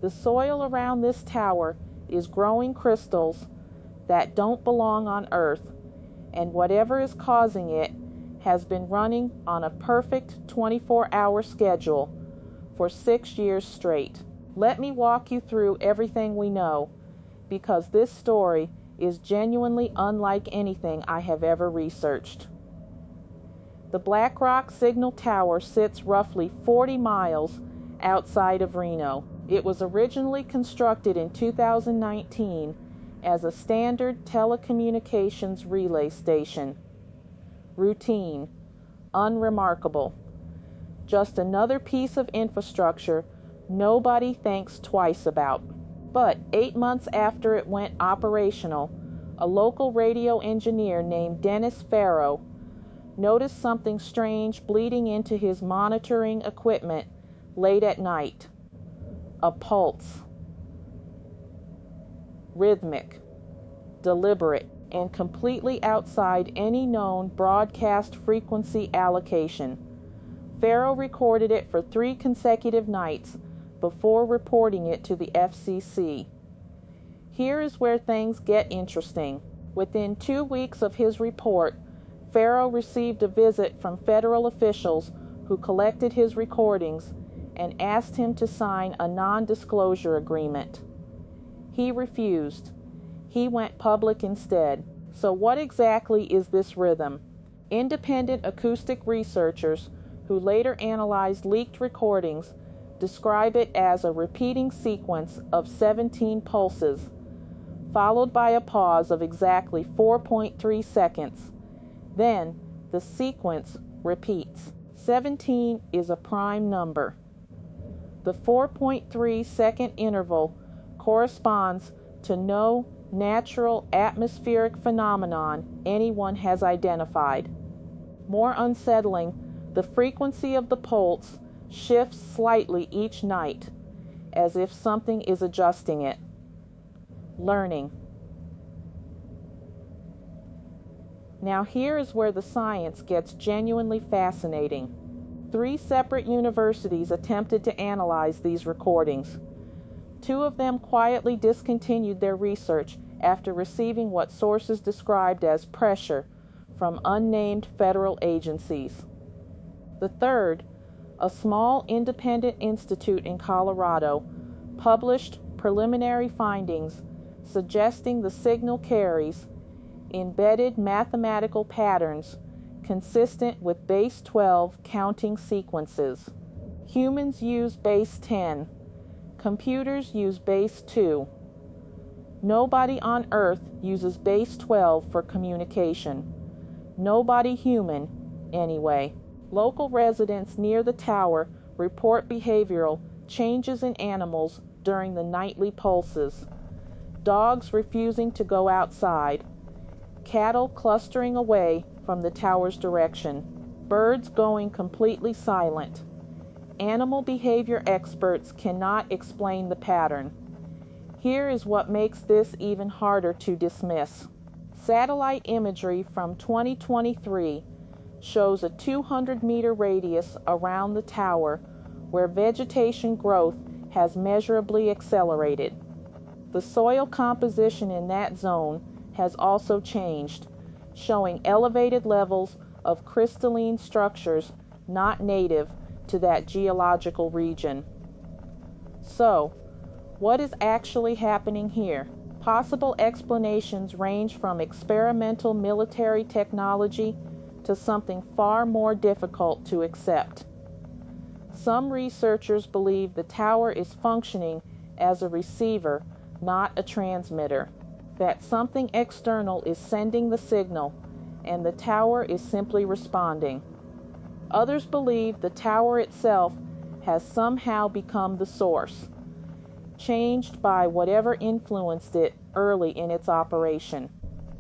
The soil around this tower is growing crystals that don't belong on Earth, and whatever is causing it has been running on a perfect 24-hour schedule for 6 years straight. Let me walk you through everything we know, because this story is genuinely unlike anything I have ever researched. The Black Rock Signal Tower sits roughly 40 miles outside of Reno. It was originally constructed in 2019 as a standard telecommunications relay station. Routine, unremarkable. Just another piece of infrastructure nobody thinks twice about. But 8 months after it went operational, a local radio engineer named Dennis Farrow noticed something strange bleeding into his monitoring equipment late at night. A pulse. Rhythmic, deliberate, and completely outside any known broadcast frequency allocation. Farrow recorded it for 3 consecutive nights before reporting it to the FCC. Here is where things get interesting. Within 2 weeks of his report, Farrow received a visit from federal officials who collected his recordings and asked him to sign a non-disclosure agreement. He refused. He went public instead. So what exactly is this rhythm? Independent acoustic researchers who later analyzed leaked recordings describe it as a repeating sequence of 17 pulses, followed by a pause of exactly 4.3 seconds. Then the sequence repeats. 17 is a prime number. The 4.3 second interval corresponds to no natural atmospheric phenomenon anyone has identified. More unsettling, the frequency of the pulse shifts slightly each night, as if something is adjusting it. Learning. Now here is where the science gets genuinely fascinating. 3 separate universities attempted to analyze these recordings. 2 of them quietly discontinued their research after receiving what sources described as pressure from unnamed federal agencies. The third, a small independent institute in Colorado, published preliminary findings suggesting the signal carries embedded mathematical patterns consistent with base 12 counting sequences. Humans use base 10. Computers use base 2. Nobody on Earth uses base 12 for communication. Nobody human, anyway. Local residents near the tower report behavioral changes in animals during the nightly pulses. Dogs refusing to go outside. Cattle clustering away from the tower's direction. Birds going completely silent. Animal behavior experts cannot explain the pattern. Here is what makes this even harder to dismiss. Satellite imagery from 2023 shows a 200-meter radius around the tower where vegetation growth has measurably accelerated. The soil composition in that zone has also changed, showing elevated levels of crystalline structures not native to that geological region. So, what is actually happening here? Possible explanations range from experimental military technology to something far more difficult to accept. Some researchers believe the tower is functioning as a receiver, not a transmitter, that something external is sending the signal and the tower is simply responding. Others believe the tower itself has somehow become the source, changed by whatever influenced it early in its operation.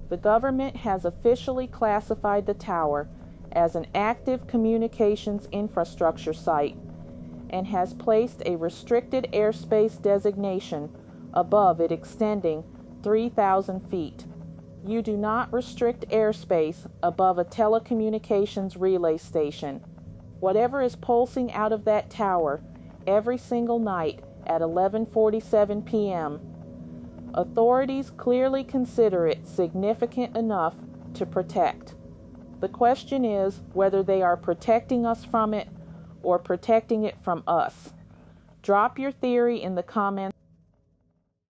The government has officially classified the tower as an active communications infrastructure site and has placed a restricted airspace designation above it extending 3,000 feet. You do not restrict airspace above a telecommunications relay station. Whatever is pulsing out of that tower every single night at 11:47 p.m. Authorities clearly consider it significant enough to protect. The question is whether they are protecting us from it or protecting it from us. Drop your theory in the comments